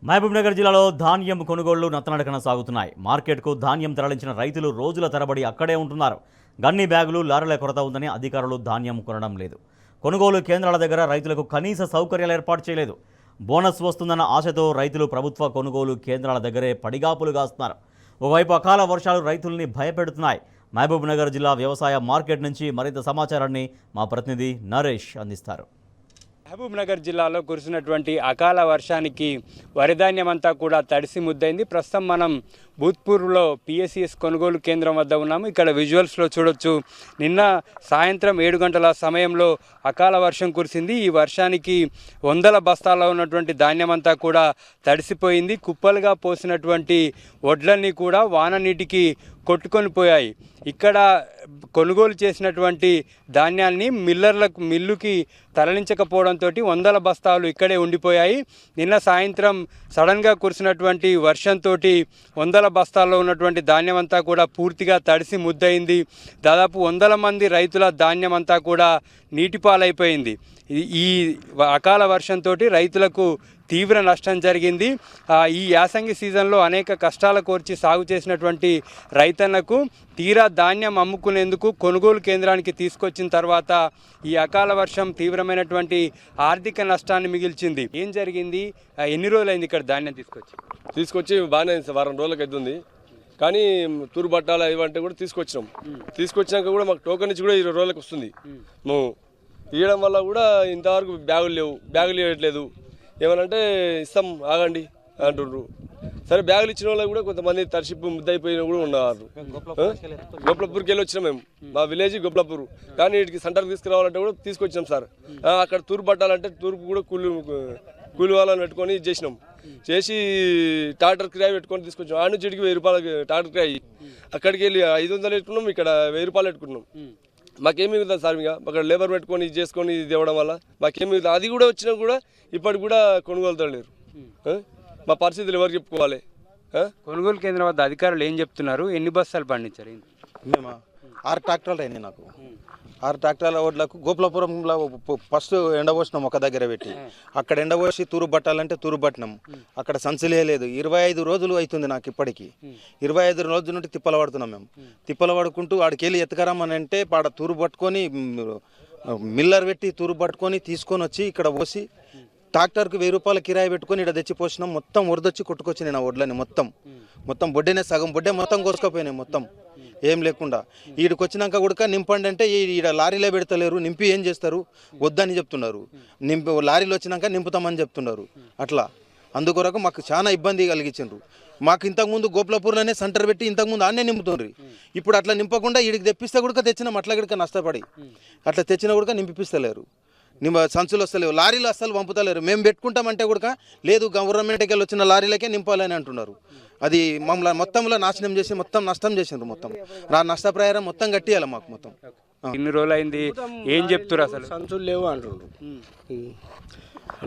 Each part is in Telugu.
మహబూబ్నగర్ జిల్లాలో ధాన్యం కొనుగోళ్లు నత్తనడకన సాగుతున్నాయి. మార్కెట్కు ధాన్యం తరలించిన రైతులు రోజుల తరబడి అక్కడే ఉంటున్నారు. గన్ని బ్యాగులు, లారీల కొరత ఉందని అధికారులు ధాన్యం కొనడం లేదు. కొనుగోలు కేంద్రాల దగ్గర రైతులకు కనీస సౌకర్యాలు ఏర్పాటు చేయలేదు. బోనస్ వస్తుందన్న ఆశతో రైతులు ప్రభుత్వ కొనుగోలు కేంద్రాల దగ్గరే పడిగాపులు కాస్తున్నారు. ఒకవైపు అకాల వర్షాలు రైతుల్ని భయపెడుతున్నాయి. మహబూబ్నగర్ జిల్లా వ్యవసాయ మార్కెట్ నుంచి మరింత సమాచారాన్ని మా ప్రతినిధి నరేష్ అందిస్తారు. మహబూబ్నగర్ జిల్లాలో కురిసినటువంటి అకాల వర్షానికి వరిధాన్యం అంతా కూడా తడిసి ముద్దైంది. ప్రస్తుతం మనం భూత్పూర్లో పిఎస్సిఎస్ కొనుగోలు కేంద్రం వద్ద ఉన్నాము. ఇక్కడ విజువల్స్లో చూడొచ్చు, నిన్న సాయంత్రం 7 గంటల సమయంలో అకాల వర్షం కురిసింది. ఈ వర్షానికి వందల బస్తాల్లో ఉన్నటువంటి ధాన్యం అంతా కూడా తడిసిపోయింది. కుప్పలుగా పోసినటువంటి వడ్లన్నీ కూడా వాన నీటికి కొట్టుకొని పోయాయి. ఇక్కడ కొనుగోలు చేసినటువంటి ధాన్యాన్ని మిల్లుకి తరలించకపోవడంతో వందల బస్తాలు ఇక్కడే ఉండిపోయాయి. నిన్న సాయంత్రం సడన్గా కురిసినటువంటి వర్షంతో వందల బస్తాల్లో ఉన్నటువంటి ధాన్యం అంతా కూడా పూర్తిగా తడిసి ముద్దయింది. దాదాపు 100 మంది రైతుల ధాన్యం అంతా కూడా నీటిపాలైపోయింది. ఈ అకాల వర్షంతో రైతులకు తీవ్ర నష్టం జరిగింది. ఈ యాసంగి సీజన్లో అనేక కష్టాల కోర్చి సాగు చేసినటువంటి రైతన్నకు తీరా ధాన్యం అమ్ముకునేందుకు కొనుగోలు కేంద్రానికి తీసుకొచ్చిన తర్వాత ఈ అకాల వర్షం తీవ్రమైనటువంటి ఆర్థిక నష్టాన్ని మిగిల్చింది. ఏం జరిగింది? ఎన్ని రోజులైంది ఇక్కడ ధాన్యం తీసుకొచ్చి? బాగానే వారం రోజులకు అవుతుంది. కానీ తూరు బట్టాలు ఇవంటే కూడా తీసుకొచ్చినాక కూడా మాకు టోకెన్ నుంచి కూడా 20 రోజులకు వస్తుంది. మేము తీయడం వల్ల కూడా ఇంతవరకు బ్యాగులు ఇవ్వట్లేదు. ఏమనంటే ఇస్తాం ఆగండి అంటుండ్రు. సరే బ్యాగులు ఇచ్చిన వాళ్ళు కూడా కొంతమంది తడిసిప్పు ముద్దయిపోయిన కూడా ఉన్నారు. గొప్పలపూర్కి వెళ్ళి వచ్చినాం మేము, మా విలేజ్ గొప్పలపూర్. కానీ వీటికి సెంటర్కి తీసుకురావాలంటే కూడా తీసుకొచ్చినాం సార్. అక్కడ తూర్పు పట్టాలంటే తూర్పు కూడా కూలి వాళ్ళని పెట్టుకొని చేసి ట్రాక్టర్ కిరాయి పెట్టుకొని తీసుకొచ్చాం. ఆడ నుంచి 1000 రూపాయలకి ట్రాక్టర్ కిరాయి. అక్కడికి వెళ్ళి 500 పెట్టుకున్నాం, ఇక్కడ 1000 రూపాయలు పెట్టుకున్నాం. మాకేం మిగులుతుంది సార్? ఇంకా అక్కడ లేబర్ పెట్టుకొని ఇది చేసుకొని ఇది తేవడం వల్ల మాకేం మిగులుతుంది? అది కూడా వచ్చినా కూడా ఇప్పటికి కూడా కొనుగోలుతో లేరు. మా పరిస్థితులు ఎవరు చెప్పుకోవాలి? కొనుగోలు కేంద్రం వద్ద అధికారులు ఏం చెప్తున్నారు? ఎన్ని బస్తాలు పండించారు? మేము 6 ట్రాక్టర్లు అయినాయి. నాకు 6 ట్రాక్టర్ల ఓట్లకు గోపులపురంలో ఫస్ట్ ఎండబోసినాం ఒక దగ్గర పెట్టి. అక్కడ ఎండబోసి తూరు పట్టాలంటే తూరు పట్టినాం. అక్కడ సంచులే లేదు. 25 రోజులు అవుతుంది నాకు ఇప్పటికి. 25 రోజుల నుండి తిప్పలు పడుతున్నాం మేము. తిప్పలు పడుకుంటూ ఆడికి వెళ్ళి ఎత్తుకరమ్మని అంటే పాడ తూరు పట్టుకొని మిల్లర్ పెట్టి తూరు పట్టుకొని తీసుకొని వచ్చి ఇక్కడ పోసి ట్రాక్టర్కి 1000 రూపాయల కిరాయి పెట్టుకొని ఇక్కడ తెచ్చి పోసినాం. మొత్తం వరదొచ్చి కొట్టుకొచ్చి నేను ఆ వడ్లని మొత్తం బొడ్డేనే సగం బొడ్డే మొత్తం కోసుకపోయినాయి. మొత్తం ఏం లేకుండా ఈడికి వచ్చినాక కూడా నింపండి అంటే ఈడ లారీలో పెడతలేరు. నింపి ఏం చేస్తారు? వద్దని చెప్తున్నారు. లారీలు వచ్చినాక నింపుతామని చెప్తున్నారు. అట్లా అందుకొరకు మాకు చాలా ఇబ్బంది కలిగించారు. మాకు ఇంతకుముందు గోపులపూర్లోనే సెంటర్ పెట్టి ఇంతకుముందు ఆడనే నింపుతుండ్రు. ఇప్పుడు అట్లా నింపకుండా ఈడికి తెప్పిస్తే కూడా తెచ్చినాం. అట్లా గిడక నష్టపడి అట్లా తెచ్చినా కూడా నింపిస్తలేరు. సంచులు వస్తలేవు, లారీలు అస్సలు పంపుతలేరు. మేము పెట్టుకుంటామంటే కూడా లేదు, గవర్నమెంట్కి వెళ్ళి వచ్చిన లారీలకే నింపాలని అంటున్నారు. అది మమ్మల్ని మొత్తంలో నాశనం చేసి మొత్తం నష్టం చేసిండ్రు. మొత్తం నష్టప్రయారం మొత్తం కట్టియాలి మాకు. మొత్తం ఇన్ని రోజులు అయింది, ఏం చెప్తున్నారు? అసలు సంచులు లేవు అంటుండ్రు.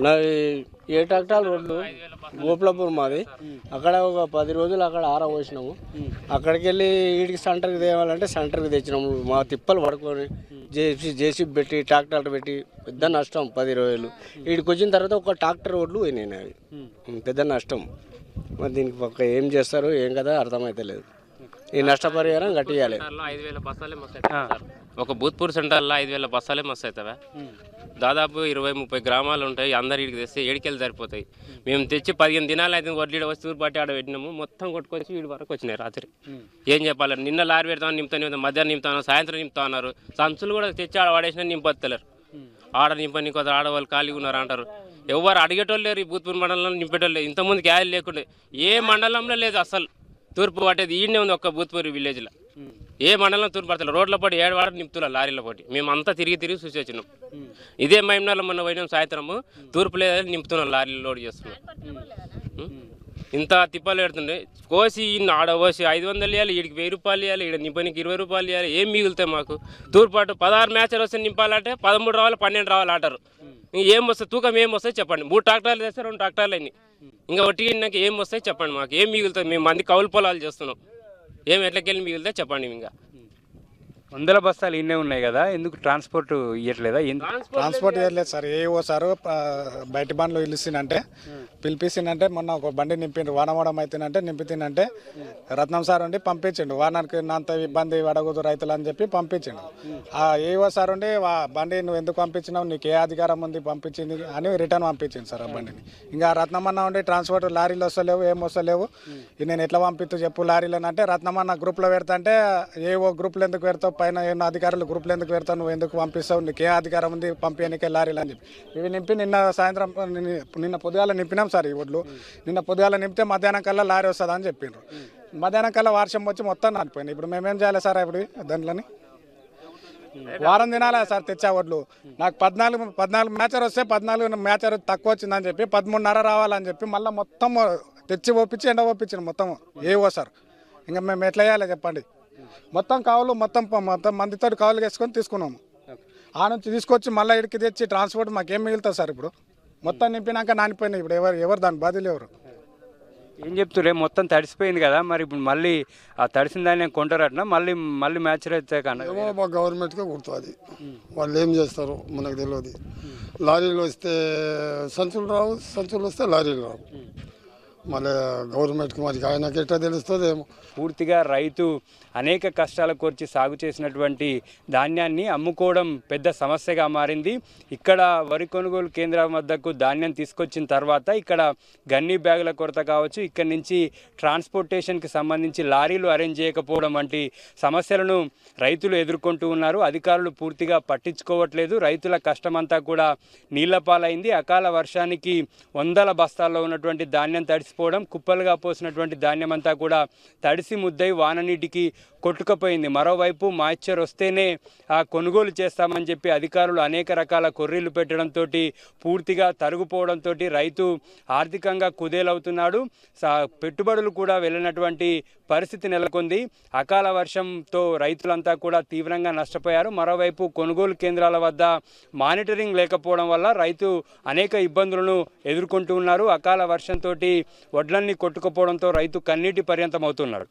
నాది 7 ట్రాక్టర్లు రోడ్లు గోపులపూర్ మాది. అక్కడ ఒక 10 రోజులు అక్కడ పోసినాము. అక్కడికి వెళ్ళి వీడికి సెంటర్కి తేవాలంటే సెంటర్కి తెచ్చినాము. మా తిప్పలు పడుకొని జేసీబీ పెట్టి ట్రాక్టర్లు పెట్టి పెద్ద నష్టం. 10 రోజులు వీడికి వచ్చిన తర్వాత ఒక ట్రాక్టర్ రోడ్లు పోయినాయి. అవి పెద్ద నష్టం. మరి దీనికి పక్క ఏం చేస్తారు ఏం కదా అర్థమైతే లేదు. ఈ నష్టపరిహారం కట్టియాలి. 5000 బస్తాలే మస్తు అవుతాయి. ఒక భూత్పూర్ సెంటర్లో 5000 బస్తాలే మస్తు అవుతావా? దాదాపు 20-30 గ్రామాలు ఉంటాయి. అందరు ఇడికి తెస్తే ఏడికెళ్ళి సరిపోతాయి. మేము తెచ్చి 15 దినాలు అయితే వడ్డీ వచ్చి తూరు పట్టి ఆడ పెట్టినాము. మొత్తం కొట్టుకొచ్చి వీడి వరకు వచ్చినాయి రాత్రి. ఏం చెప్పాలి? నిన్న లారీ పెడతామని నింపుతాను, మధ్యాహ్నం నింపుతాను, సాయంత్రం నింపుతా అన్నారు. సంచులు కూడా తెచ్చి ఆడ పడేసినా నింపత్తలేరు. ఆడ నింపని కొంత ఆడవాళ్ళు ఖాళీగా ఉన్నారు అంటారు. ఎవరు అడిగేటోళ్ళు లేరు. ఈ భూత్పూర్ మండలంలో నింపేటోళ్ళు లేదు. ఇంతకుముందు క్యారీ లేకుండే ఏ మండలంలో లేదు అసలు. తూర్పు పట్టేది ఈడనే ఉంది ఒక్క భూత్పూర్ విలేజ్లో. ఏ మండలం తూర్పు పడతలే. రోడ్ల పాటు 7 వాడలు నింపుతున్నారు లారీల పాటు. మేమంతా తిరిగి చూసి వచ్చినాం. ఇదే మహిమనాలో మొన్న పోయినాం సాయంత్రము. తూర్పు లేదని నింపుతున్నాం, లారీలు లోడ్ చేస్తున్నాం. ఇంత తిప్పలు పెడుతుండే కోసి ఆడ పోసి 500 ఇవ్వాలి, వీడికి 1000 రూపాయలు ఇవ్వాలి, ఇక్కడ నింపనికి 20 రూపాయలు ఇవ్వాలి. ఏం మిగులుతాయి మాకు? తూర్పాటు 16 మ్యాచ్లు వస్తే నింపాలంటే 13 రావాలి, 12 రావాలి అంటారు. ఏం వస్తాయి? తూకం ఏం వస్తాయి చెప్పండి? 3 ట్రాక్టర్లు తెస్తే 2 ట్రాక్టర్లు అయినాయి. ఇంకా ఒట్టికి ఏం వస్తాయి చెప్పండి? మాకు ఏం మిగులుతుంది? మేము మంది కౌలు పొలాలు చేస్తున్నాం. ఏం ఎట్లకెళ్ళి మిగిలితే చెప్పండి. ఇంకా వందల బస్తాలు ఇన్నే ఉన్నాయి కదా, ఎందుకు ట్రాన్స్పోర్ట్ ఇవ్వట్లేదా? ట్రాన్స్పోర్ట్ ఇవ్వట్లేదు సార్. ఏ ఓసారు బయట బండ్లు పిలుస్తుందంటే పిలిపిస్తుందంటే మొన్న ఒక బండి నింపిండు వానమోడం అవుతుందంటే నింపితుందంటే రత్నం సార్ ఉండి పంపించిండు వానానికి అంత ఇబ్బంది పడకూడదు రైతులు అని చెప్పి పంపించిండు. ఆ ఏవో సార్ ఉండి బండి నువ్వు ఎందుకు పంపించినావు, నీకు ఏ అధికారం ఉంది పంపించింది అని రిటర్న్ పంపించింది సార్ ఆ బండిని. ఇంకా రత్నమన్న ఉండి ట్రాన్స్పోర్ట్ లారీలు వస్తలేవు ఏం వస్తలేవు, నేను ఎట్లా పంపిస్తూ చెప్పు లారీలను అంటే రత్నమన్న గ్రూప్లో పెడతా అంటే ఏవో గ్రూప్లు ఎందుకు పెడతావు, పైన ఏమన్నా అధికారులు గ్రూప్లు ఎందుకు పెడతావు, నువ్వు ఎందుకు పంపిస్తావు, నీకు ఏ అధికారం ఉంది పంపించడానికి లారీలు అని చెప్పి ఇవి నింపి నిన్న సాయంత్రం నిన్న పొద్దుగాల నింపినాం సార్ ఈ ఒడ్లు. నిన్న పొద్దుగాల నింపితే మధ్యాహ్నం కల్లా లారీ వస్తుంది అని చెప్పిండ్రు. మధ్యాహ్నం కల్లా వర్షం వచ్చి మొత్తం నానిపోయింది. ఇప్పుడు మేమేం చేయాలి సార్ ఇప్పుడు దాంట్లోని వారం తినాలా సార్ తెచ్చా ఒడ్లు. నాకు 14 మ్యాచర్ వస్తే 14 మ్యాచర్ తక్కువ వచ్చిందని చెప్పి 13.5 రావాలని చెప్పి మళ్ళీ మొత్తం తెచ్చి ఒప్పించి ఎండ ఒప్పించిన మొత్తం ఏవో సార్. ఇంకా మేము ఎట్లా చేయాలి చెప్పండి. మొత్తం కావులు మొత్తం మందితో కావులు వేసుకొని తీసుకున్నాము. ఆ నుంచి తీసుకొచ్చి మళ్ళీ ఇడికి తెచ్చి ట్రాన్స్పోర్ట్ మాకేం మిగులుతుంది సార్. ఇప్పుడు మొత్తం నింపినాక నానిపోయినాయి. ఇప్పుడు ఎవరు దాని బాధ్యులు ఎవరు? ఏం చెప్తురే మొత్తం తడిసిపోయింది కదా, మరి ఇప్పుడు మళ్ళీ ఆ తడిసిన దాన్ని కొంటారట, మళ్ళీ మ్యాచ్ అయితే కన్నా ఏమో మా గవర్నమెంట్కే గుర్తుంది. వాళ్ళు ఏం చేస్తారో మనకు తెలియదు. లారీలు వస్తే సంచులు రావు, సంచులు వస్తే లారీలు రావు. మళ్ళీ గవర్నమెంట్కి మరి ఆయనకి ఎట్లా తెలుస్తుంది ఏమో. పూర్తిగా రైతు అనేక కష్టాల కోర్చి సాగు చేసినటువంటి ధాన్యాన్ని అమ్ముకోవడం పెద్ద సమస్యగా మారింది. ఇక్కడ వరి కొనుగోలు కేంద్రం వద్దకు ధాన్యం తీసుకొచ్చిన తర్వాత ఇక్కడ గన్నీ బ్యాగుల కొరత కావచ్చు, ఇక్కడ నుంచి ట్రాన్స్పోర్టేషన్కి సంబంధించి లారీలు అరేంజ్ చేయకపోవడం వంటి సమస్యలను రైతులు ఎదుర్కొంటూ ఉన్నారు. అధికారులు పూర్తిగా పట్టించుకోవట్లేదు. రైతుల కష్టమంతా కూడా నీళ్ల పాలైంది. అకాల వర్షానికి 100 బస్తాల్లో ఉన్నటువంటి ధాన్యం తడిసిపోవడం, కుప్పలుగా పోసినటువంటి ధాన్యం అంతా కూడా తడిసి ముద్దై వాననీటికి కొట్టుకుపోయింది. మరోవైపు మాయిశ్చర్ వస్తేనే కొనుగోలు చేస్తామని చెప్పి అధికారులు అనేక రకాల కొర్రీలు పెట్టడంతో పూర్తిగా తరుగుపోవడంతో రైతు ఆర్థికంగా కుదేలవుతున్నాడు. పెట్టుబడులు కూడా వెళ్ళినటువంటి పరిస్థితి నెలకొంది. అకాల వర్షంతో రైతులంతా కూడా తీవ్రంగా నష్టపోయారు. మరోవైపు కొనుగోలు కేంద్రాల వద్ద మానిటరింగ్ లేకపోవడం వల్ల రైతు అనేక ఇబ్బందులను ఎదుర్కొంటూ ఉన్నారు. అకాల వర్షంతో వడ్లన్నీ కొట్టుకుపోవడంతో రైతు కన్నీటి పర్యంతం అవుతున్నాడు.